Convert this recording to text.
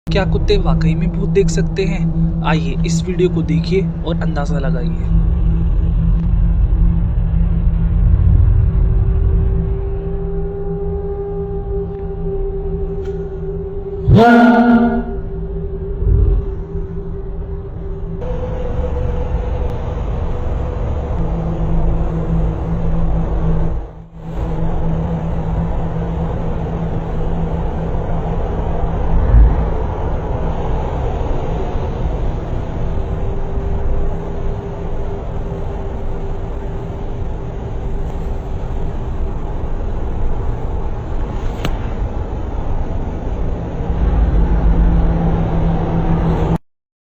क्या कुत्ते वाकई में भूत देख सकते हैं? आइए इस वीडियो को देखिए और अंदाजा लगाइए। One.